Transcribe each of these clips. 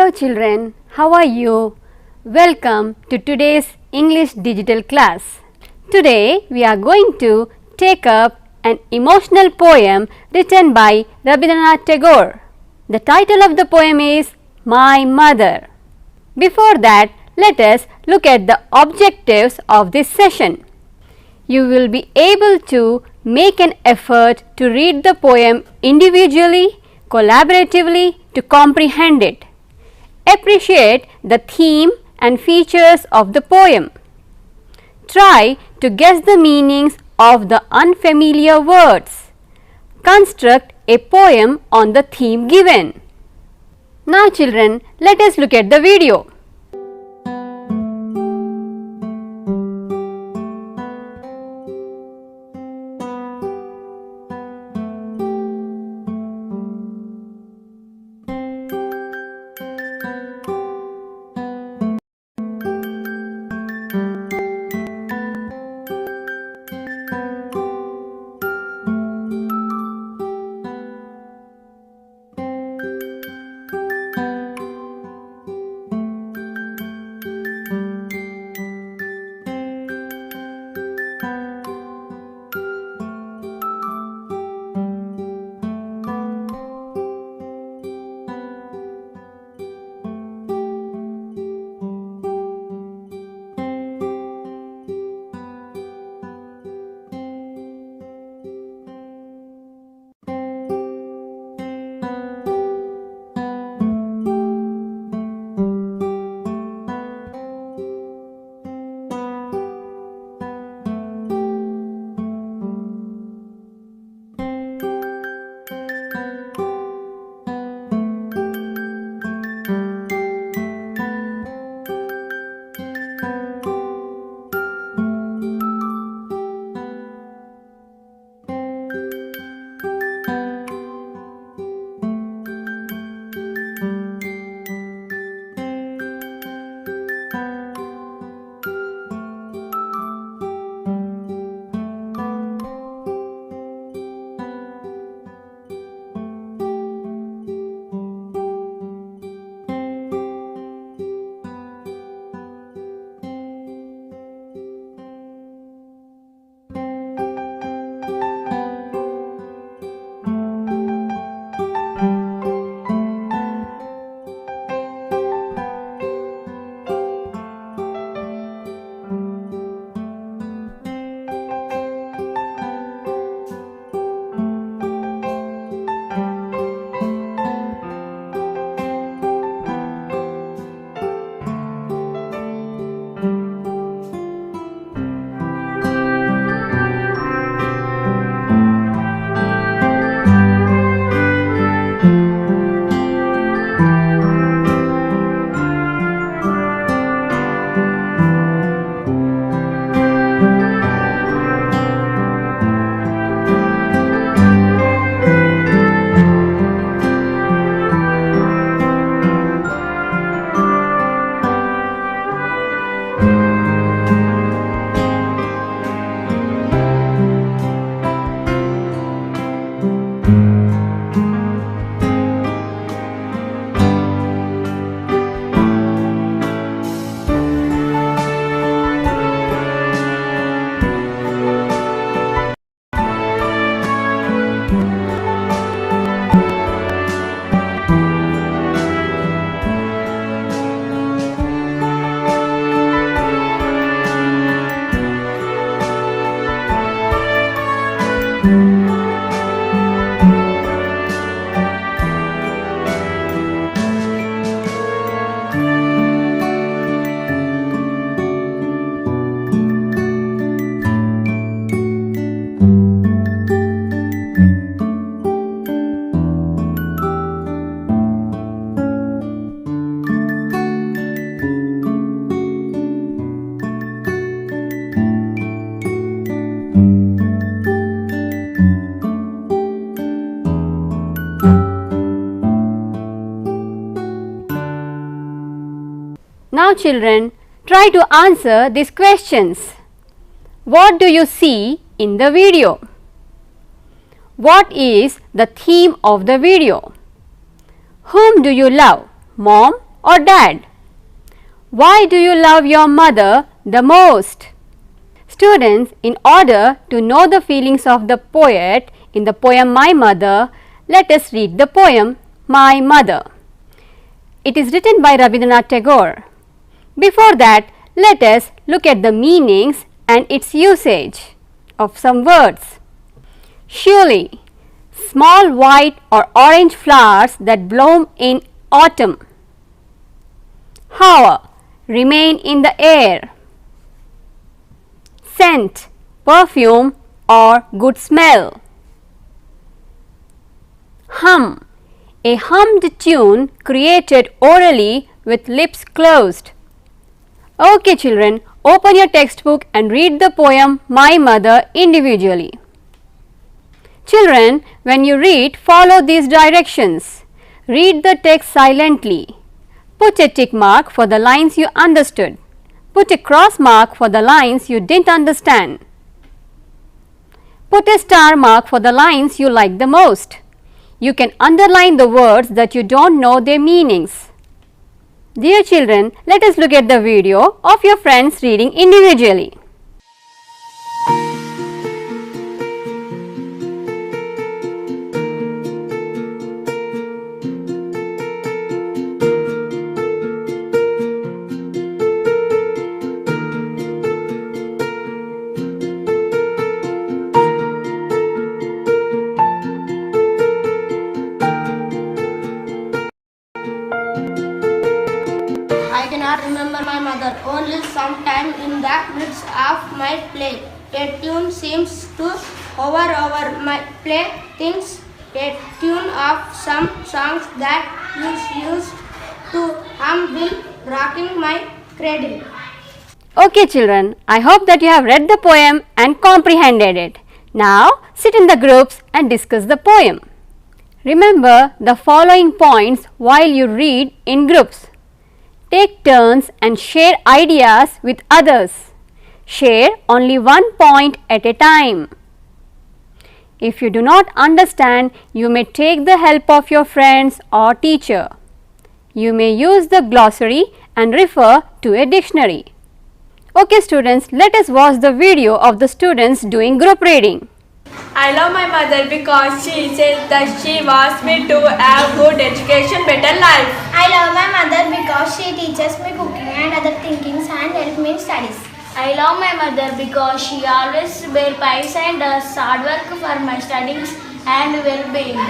Hello children, how are you? Welcome to today's English digital class. Today we are going to take up an emotional poem written by Rabindranath Tagore. The title of the poem is My Mother. Before that, let us look at the objectives of this session. You will be able to make an effort to read the poem individually, collaboratively to comprehend it. Appreciate the theme and features of the poem. Try to guess the meanings of the unfamiliar words. Construct a poem on the theme given. Now children, let us look at the video. Now children, try to answer these questions. What do you see in the video? What is the theme of the video? Whom do you love, mom or dad? Why do you love your mother the most? Students, in order to know the feelings of the poet in the poem My Mother, let us read the poem My Mother. It is written by Rabindranath Tagore. Before that, let us look at the meanings and its usage of some words. Surely, small white or orange flowers that bloom in autumn. Hover, remain in the air. Scent, perfume or good smell. Hum, a hummed tune created orally with lips closed. Okay children, open your textbook and read the poem My Mother individually. Children, when you read, follow these directions. Read the text silently. Put a tick mark for the lines you understood. Put a cross mark for the lines you didn't understand. Put a star mark for the lines you like the most. You can underline the words that you don't know their meanings. Dear children, let us look at the video of your friends reading individually. I cannot remember my mother. Only sometime in the midst of my play, a tune seems to hover over my playthings, a tune of some songs that used to hum while rocking my cradle. Okay children, I hope that you have read the poem and comprehended it. Now sit in the groups and discuss the poem. Remember the following points while you read in groups. Take turns and share ideas with others. Share only one point at a time. If you do not understand, you may take the help of your friends or teacher. You may use the glossary and refer to a dictionary. Okay students, let us watch the video of the students doing group reading. I love my mother because she says that she wants me to have good education, better life. I love my mother because she teaches me cooking and other thinkings and helps me in studies. I love my mother because she always bears pies and does hard work for my studies and well-being.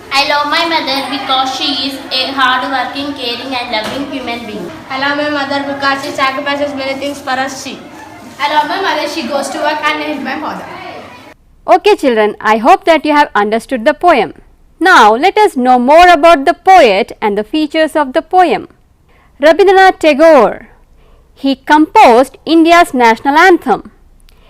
I love my mother because she is a hard-working, caring and loving human being. I love my mother because she sacrifices many things for us. I love my mother. She goes to work and helps my father. Okay children, I hope that you have understood the poem. Now let us know more about the poet and the features of the poem. Rabindranath Tagore. He composed India's national anthem.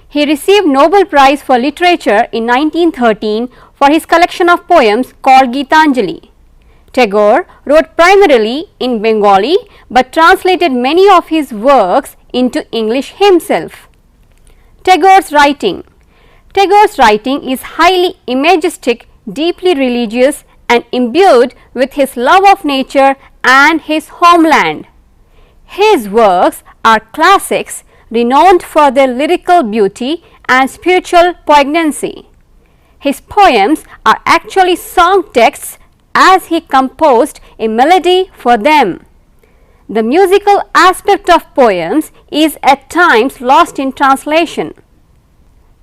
He received Nobel Prize for Literature in 1913 for his collection of poems called Geetanjali. Tagore wrote primarily in Bengali but translated many of his works into English himself. Tagore's writing. Tagore's writing is highly imagistic, deeply religious and imbued with his love of nature and his homeland. His works are classics renowned for their lyrical beauty and spiritual poignancy. His poems are actually song texts as he composed a melody for them. The musical aspect of poems is at times lost in translation.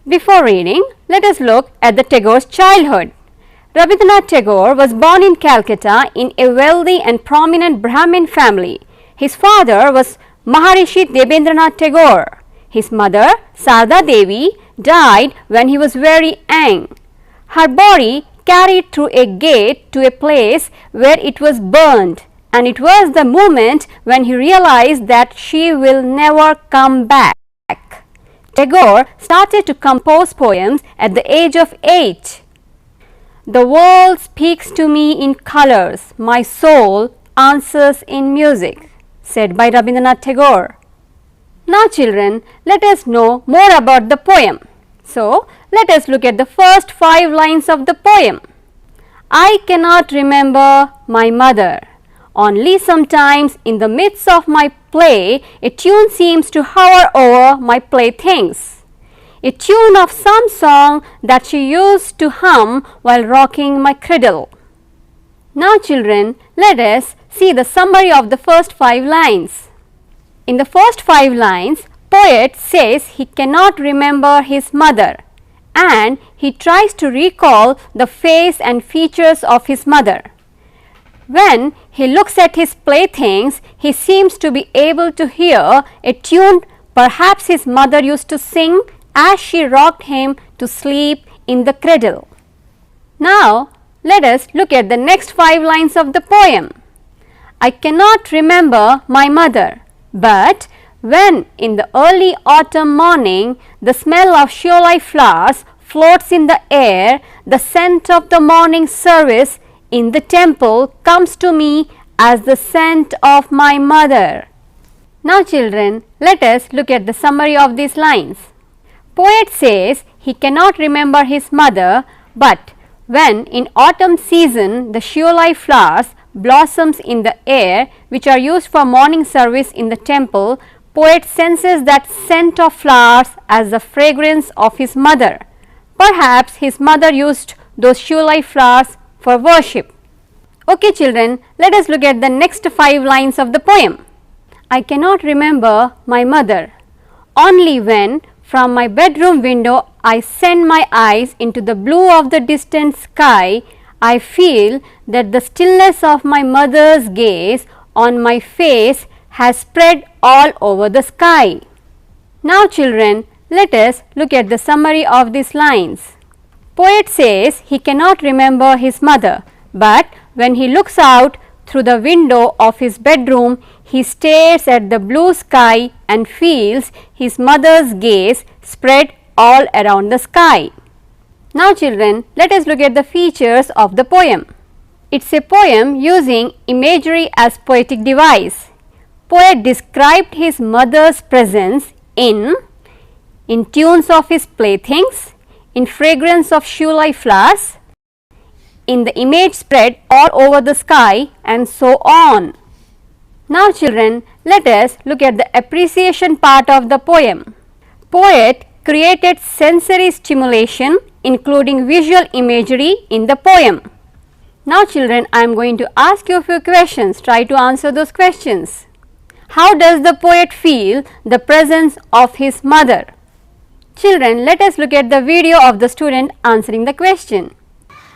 Before reading, let us look at the Tagore's childhood. Rabindranath Tagore was born in Calcutta in a wealthy and prominent Brahmin family. His father was Maharishi Debendranath Tagore. His mother, Sarda Devi, died when he was very young. Her body carried through a gate to a place where it was burned, and it was the moment when he realized that she will never come back. Tagore started to compose poems at the age of 8. The world speaks to me in colors, my soul answers in music, said by Rabindranath Tagore. Now children, let us know more about the poem. So, let us look at the first 5 lines of the poem. I cannot remember my mother. Only sometimes in the midst of my play, a tune seems to hover over my playthings. A tune of some song that she used to hum while rocking my cradle. Now children, let us see the summary of the first 5 lines. In the first 5 lines, poet says he cannot remember his mother and he tries to recall the face and features of his mother. When he looks at his playthings, he seems to be able to hear a tune perhaps his mother used to sing as she rocked him to sleep in the cradle. Now, let us look at the next 5 lines of the poem. I cannot remember my mother, but when in the early autumn morning the smell of 𝗂𝗧 flowers floats in the air, the scent of the morning service in the temple comes to me as the scent of my mother. Now children, let us look at the summary of these lines. Poet says he cannot remember his mother, but when in autumn season the 𝗂𝗧 flowers blossoms in the air which are used for morning service in the temple, poet senses that scent of flowers as the fragrance of his mother. Perhaps his mother used those 𝗂𝗧 flowers for worship. Okay children, let us look at the next 5 lines of the poem. I cannot remember my mother. Only when from my bedroom window I send my eyes into the blue of the distant sky, I feel that the stillness of my mother's gaze on my face has spread all over the sky. Now children, let us look at the summary of these lines. Poet says he cannot remember his mother, but when he looks out through the window of his bedroom, he stares at the blue sky and feels his mother's gaze spread all around the sky. Now children, let us look at the features of the poem. It's a poem using imagery as poetic device. Poet described his mother's presence in tunes of his playthings, in fragrance of 𝗂𝗧 flowers, in the image spread all over the sky, and so on. Now children, let us look at the appreciation part of the poem. Poet created sensory stimulation including visual imagery in the poem. Now children, I am going to ask you a few questions. Try to answer those questions. How does the poet feel the presence of his mother? Children, let us look at the video of the student answering the question.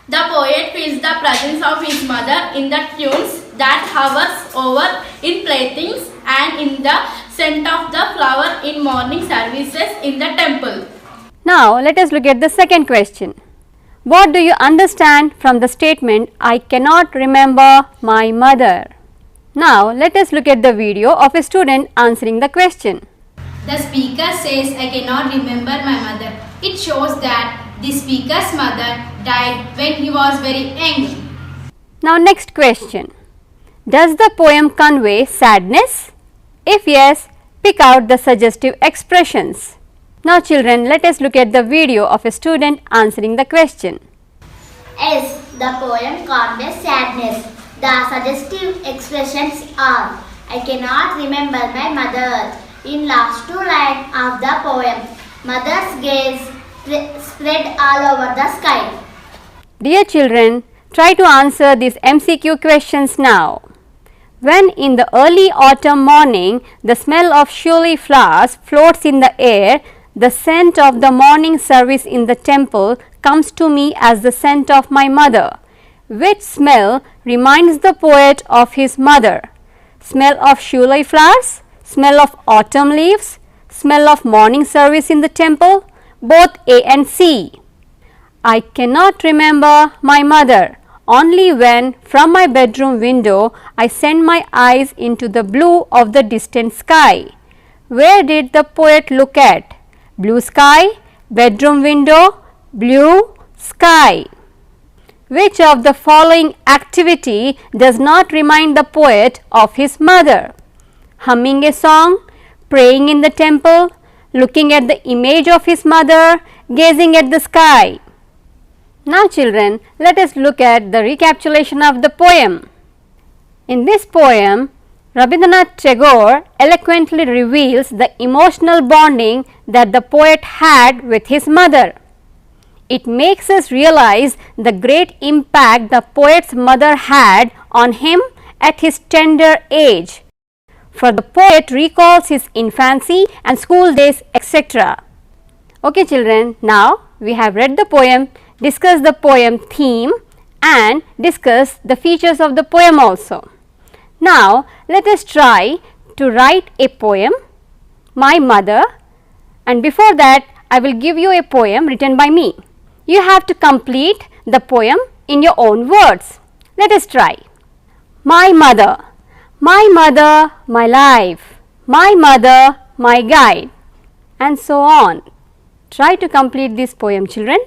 The poet feels the presence of his mother in the tunes that hovers over in playthings and in the scent of the flower in morning services in the temple. Now, let us look at the second question. What do you understand from the statement, I cannot remember my mother? Now, let us look at the video of a student answering the question. The speaker says, I cannot remember my mother. It shows that the speaker's mother died when he was very young. Now, next question. Does the poem convey sadness? If yes, pick out the suggestive expressions. Now children, let us look at the video of a student answering the question. Yes, the poem conveys sadness. The suggestive expressions are, I cannot remember my mother. In last 2 lines of the poem, mother's gaze spread all over the sky. Dear children, try to answer these MCQ questions now. When in the early autumn morning the smell of 𝗂𝗧 flowers floats in the air, the scent of the morning service in the temple comes to me as the scent of my mother. Which smell reminds the poet of his mother? Smell of 𝗂𝗧 flowers? Smell of autumn leaves? Smell of morning service in the temple? Both A and C. I cannot remember my mother. Only when from my bedroom window I send my eyes into the blue of the distant sky. Where did the poet look at? Blue sky, bedroom window, blue sky. Which of the following activity does not remind the poet of his mother? Humming a song, praying in the temple, looking at the image of his mother, gazing at the sky. Now children, let us look at the recapitulation of the poem. In this poem, Rabindranath Tagore eloquently reveals the emotional bonding that the poet had with his mother. It makes us realize the great impact the poet's mother had on him at his tender age. For the poet recalls his infancy and school days, etc. Okay children, now we have read the poem, discussed the poem theme and discussed the features of the poem also. Now let us try to write a poem, My Mother, and before that I will give you a poem written by me. You have to complete the poem in your own words. Let us try. My mother, my mother, my life, my mother, my guide, and so on. Try to complete this poem, children.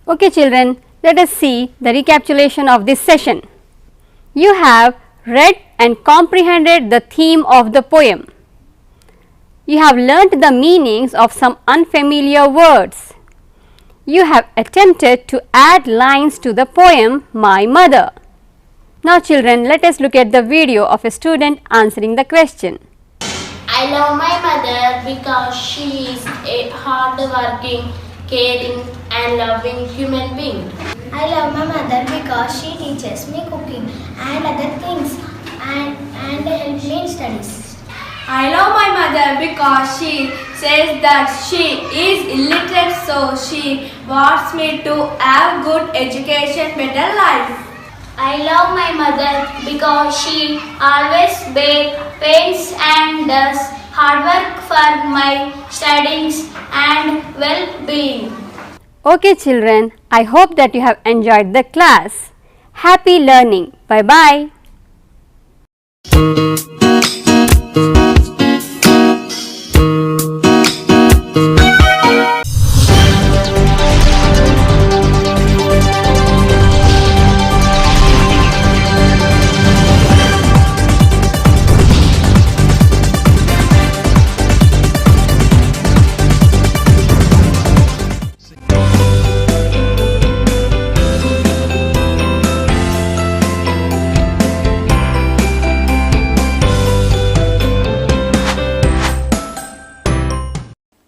Okay children, let us see the recapitulation of this session. You have read and comprehended the theme of the poem. You have learnt the meanings of some unfamiliar words. You have attempted to add lines to the poem My Mother. Now children, let us look at the video of a student answering the question. I love my mother because she is a hard-working, caring and loving human being. I love my mother because she teaches me cooking and other things and helps me in studies. I love my mother because she says that she is illiterate, so she wants me to have good education, better life. I love my mother because she always paints and does hard work for my studies and well-being. Okay children, I hope that you have enjoyed the class. Happy learning. Bye-bye.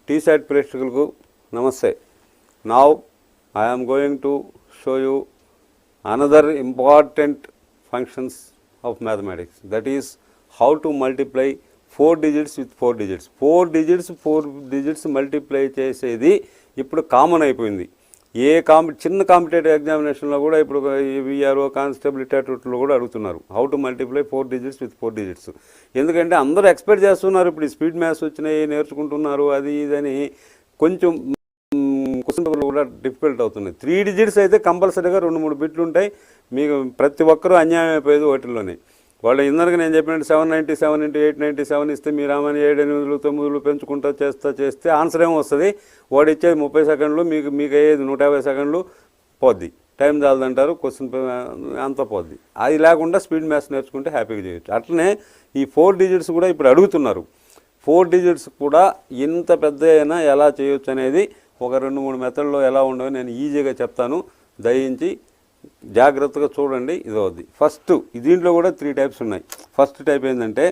TSAT ప్రేక్షకులకు నమస్తే. Now I am going to show you another important functions of mathematics, that is how to multiply 4 digits with 4 digits. 4 digits multiply చేసేది ఇప్పుడు common అయిపోయింది. చిన్న competitive ఎగ్జామినేషన్లో కూడా ఇప్పుడు VRO constable ఇటాటూట్లో కూడా అడుగుతున్నారు how to multiply 4 digits with 4 digits. ఎందుకంటే అందరూ ఎక్స్పెక్ట్ చేస్తున్నారు ఇప్పుడు స్పీడ్ మ్యాథ్స్ వచ్చినాయి నేర్చుకుంటున్నారు అది ఇదని, కొంచెం క్వశ్చన్ పేపర్లు కూడా డిఫికల్ట్ అవుతున్నాయి. 3 digits అయితే కంపల్సరీగా 2-3 బిట్లు ఉంటాయి. మీకు ప్రతి ఒక్కరూ అన్యాయం అయిపోయేది వాటిల్లోనే. వాళ్ళు ఇందరికి నేను చెప్పినట్టు 797 into 897 ఇస్తే మీరు ఆమెను 7 8 9 పెంచుకుంటా చేస్తే ఆన్సర్ ఏమో వస్తుంది. వాడు ఇచ్చేది 30 సెకండ్లు, మీకు అయ్యేది 150 సెకండ్లు పోద్ది. టైం చాలదంటారు, క్వశ్చన్ అంతా పోద్ది. అది లేకుండా స్పీడ్ మ్యాథ్స్ నేర్చుకుంటే హ్యాపీగా చేయొచ్చు. అట్లనే ఈ 4 digits కూడా ఇప్పుడు అడుగుతున్నారు. 4 digits కూడా ఇంత పెద్ద అయినా ఎలా చేయొచ్చు అనేది ఒక 2-3 మెథడ్లో ఎలా ఉండవో నేను ఈజీగా చెప్తాను. దయించి జాగ్రత్తగా చూడండి. ఇది అవుద్ది. ఫస్ట్ దీంట్లో కూడా 3 types ఉన్నాయి. ఫస్ట్ టైప్ ఏంటంటే